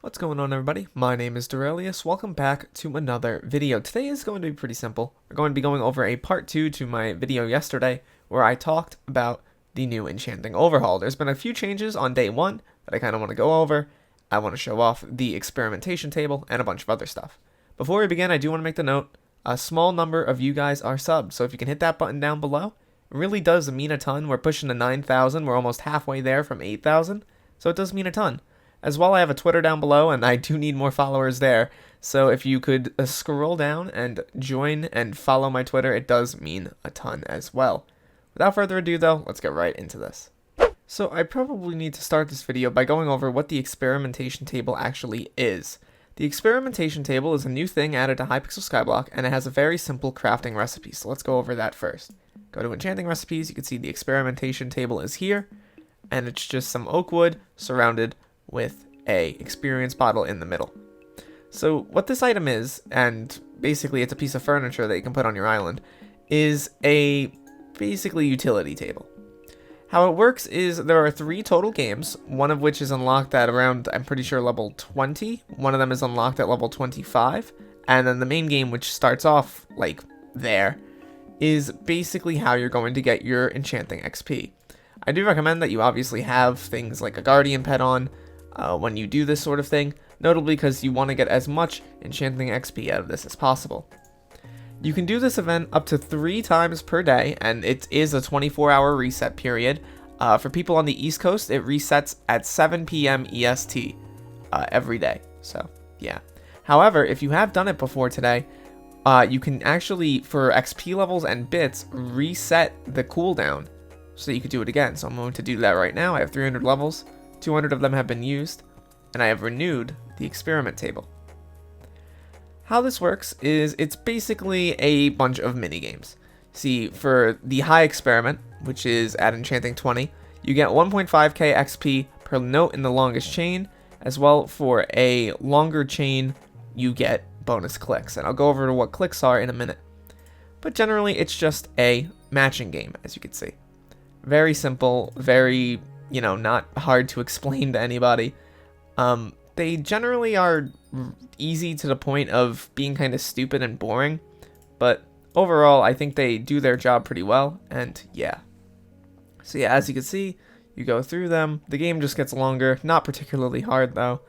What's going on, everybody? My name is Derailious. Welcome back to another video. Today is going to be pretty simple. We're going to be going over a part 2 to my video yesterday where I talked about the new Enchanting overhaul. There's been a few changes on day 1 that I kind of want to go over. I want to show off the Experimentation Table and a bunch of other stuff. Before we begin, I do want to make the note, a small number of you guys are subbed, so if you can hit that button down below, it really does mean a ton. We're pushing to 9,000. We're almost halfway there from 8,000, so it does mean a ton. As well, I have a Twitter down below, and I do need more followers there. So if you could scroll down and join and follow my Twitter, it does mean a ton as well. Without further ado, though, let's get right into this. So I probably need to start this video by going over what the Experimentation Table actually is. The Experimentation Table is a new thing added to Hypixel Skyblock, and it has a very simple crafting recipe. So let's go over that first. Go to Enchanting Recipes. You can see the Experimentation Table is here, and it's just some oak wood surrounded with a experience bottle in the middle. So what this item is, and basically it's a piece of furniture that you can put on your island, is a basically utility table. How it works is there are 3 total games, one of which is unlocked at around, I'm pretty sure, level 20. One of them is unlocked at level 25. And then the main game, which starts off like there, is basically how you're going to get your enchanting XP. I do recommend that you obviously have things like a guardian pet on when you do this sort of thing, notably because you want to get as much enchanting XP out of this as possible. You can do this event up to 3 times per day, and it is a 24-hour reset period. For people on the East Coast, it resets at 7 p.m. EST every day. So, yeah. However, if you have done it before today, you can actually, for XP levels and bits, reset the cooldown so that you could do it again. So I'm going to do that right now. I have 300 levels. 200 of them have been used, and I have renewed the experiment table. How this works is it's basically a bunch of mini games. See, for the high experiment, which is at Enchanting 20, you get 1.5k XP per note in the longest chain, as well for a longer chain, you get bonus clicks, and I'll go over to what clicks are in a minute. But generally, it's just a matching game, as you can see. Very simple, very, not hard to explain to anybody. They generally are easy to the point of being kind of stupid and boring, but overall, I think they do their job pretty well, and yeah. So yeah, as you can see, you go through them. The game just gets longer, not particularly hard though.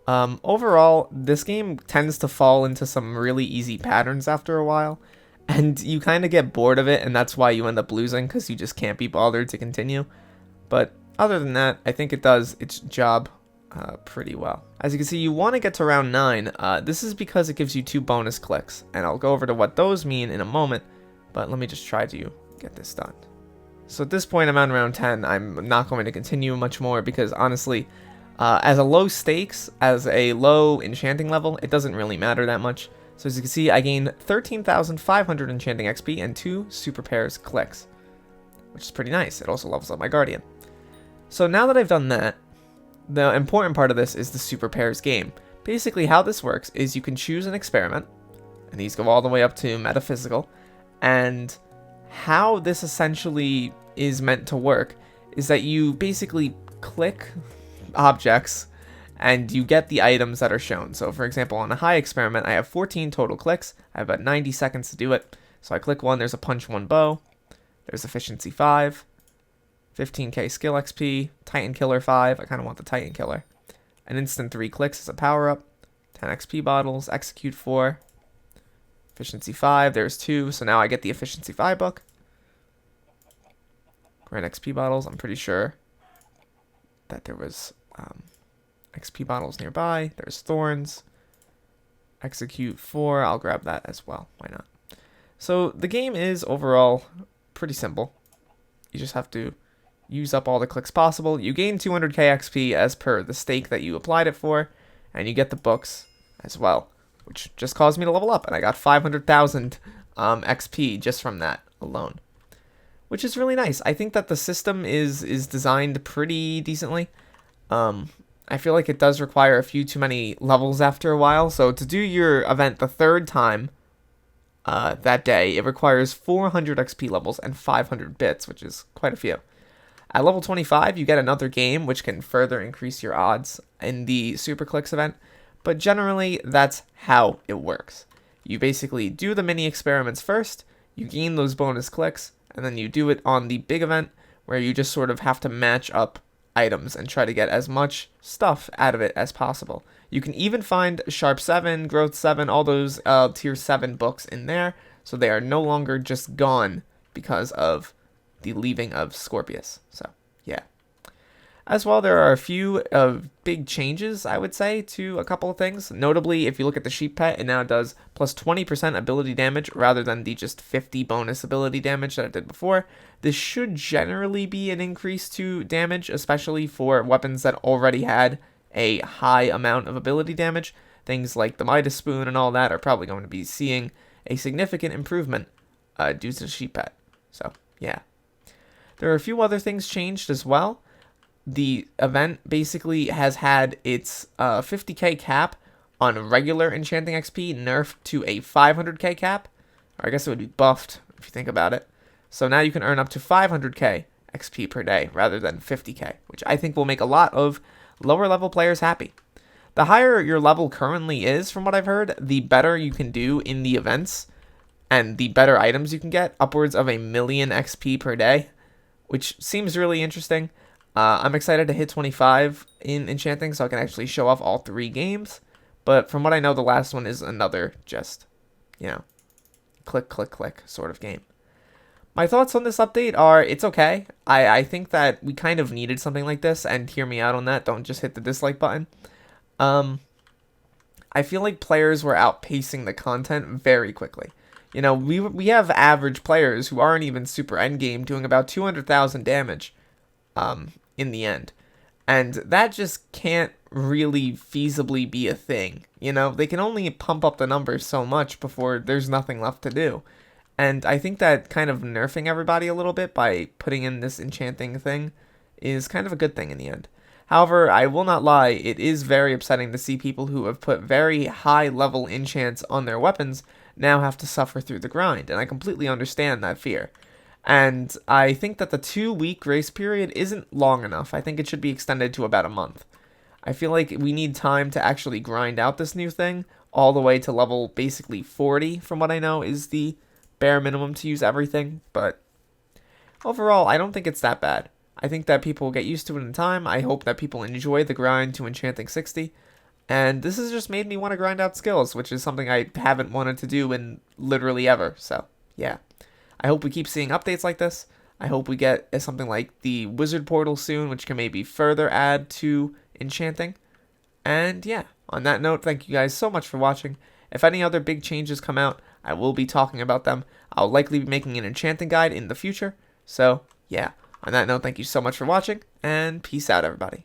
Overall, this game tends to fall into some really easy patterns after a while, and you kind of get bored of it, and that's why you end up losing, because you just can't be bothered to continue. But other than that, I think it does its job pretty well. As you can see, you want to get to round 9. This is because it gives you 2 bonus clicks, and I'll go over to what those mean in a moment, but let me just try to get this done. So at this point, I'm on round 10. I'm not going to continue much more because honestly, as a low stakes, as a low enchanting level, it doesn't really matter that much. So as you can see, I gained 13,500 enchanting XP and 2 super pairs clicks, which is pretty nice. It also levels up my guardian. So now that I've done that, the important part of this is the super pairs game. Basically how this works is you can choose an experiment, and these go all the way up to metaphysical, and how this essentially is meant to work is that you basically click objects and you get the items that are shown. So for example, on a high experiment, I have 14 total clicks. I have about 90 seconds to do it. So I click one, there's a punch 1 bow, there's efficiency 5, 15k skill XP, Titan Killer 5, I kind of want the Titan Killer. An instant 3 clicks as a power up, 10 XP bottles, execute 4, efficiency 5, there's 2, so now I get the efficiency 5 book. Grant XP bottles, I'm pretty sure that there was XP bottles nearby. There's thorns. Execute 4, I'll grab that as well, why not? So the game is overall pretty simple. You just have to use up all the clicks possible. You gain 200k XP as per the stake that you applied it for, and you get the books as well, which just caused me to level up, and I got 500,000 XP just from that alone, which is really nice. I think that the system is designed pretty decently. I feel like it does require a few too many levels after a while, so to do your event the 3rd time that day, it requires 400 XP levels and 500 bits, which is quite a few. At level 25, you get another game, which can further increase your odds in the Super Clicks event, but generally, that's how it works. You basically do the mini experiments first, you gain those bonus clicks, and then you do it on the big event, where you just sort of have to match up items and try to get as much stuff out of it as possible. You can even find Sharp 7, Growth 7, all those Tier 7 books in there, so they are no longer just gone because of the leaving of Scorpius. So, yeah. As well, there are a few big changes, I would say, to a couple of things. Notably, if you look at the Sheep Pet, it now does plus 20% ability damage rather than the just 50 bonus ability damage that it did before. This should generally be an increase to damage, especially for weapons that already had a high amount of ability damage. Things like the Midas Spoon and all that are probably going to be seeing a significant improvement due to the Sheep Pet. So, yeah. There are a few other things changed as well. The event basically has had its 50k cap on regular Enchanting XP nerfed to a 500k cap. Or I guess it would be buffed if you think about it. So now you can earn up to 500k XP per day rather than 50k, which I think will make a lot of lower level players happy. The higher your level currently is, from what I've heard, the better you can do in the events and the better items you can get, upwards of 1,000,000 XP per day, which seems really interesting. I'm excited to hit 25 in Enchanting so I can actually show off all 3 games. But from what I know, the last one is another just, click, click, click sort of game. My thoughts on this update are it's okay. I think that we kind of needed something like this, and hear me out on that. Don't just hit the dislike button. I feel like players were outpacing the content very quickly. We have average players who aren't even super endgame doing about 200,000 damage in the end. And that just can't really feasibly be a thing. They can only pump up the numbers so much before there's nothing left to do. And I think that kind of nerfing everybody a little bit by putting in this Enchanting thing is kind of a good thing in the end. However, I will not lie, it is very upsetting to see people who have put very high level enchants on their weapons now have to suffer through the grind, and I completely understand that fear. And I think that the 2-week grace period isn't long enough. I think it should be extended to about a month. I feel like we need time to actually grind out this new thing all the way to level basically 40, from what I know, is the bare minimum to use everything. But overall, I don't think it's that bad. I think that people will get used to it in time. I hope that people enjoy the grind to Enchanting 60. And this has just made me want to grind out skills, which is something I haven't wanted to do in literally ever. So, yeah. I hope we keep seeing updates like this. I hope we get something like the Wizard Portal soon, which can maybe further add to Enchanting. And yeah, on that note, thank you guys so much for watching. If any other big changes come out, I will be talking about them. I'll likely be making an Enchanting guide in the future. So, yeah. On that note, thank you so much for watching, and peace out, everybody.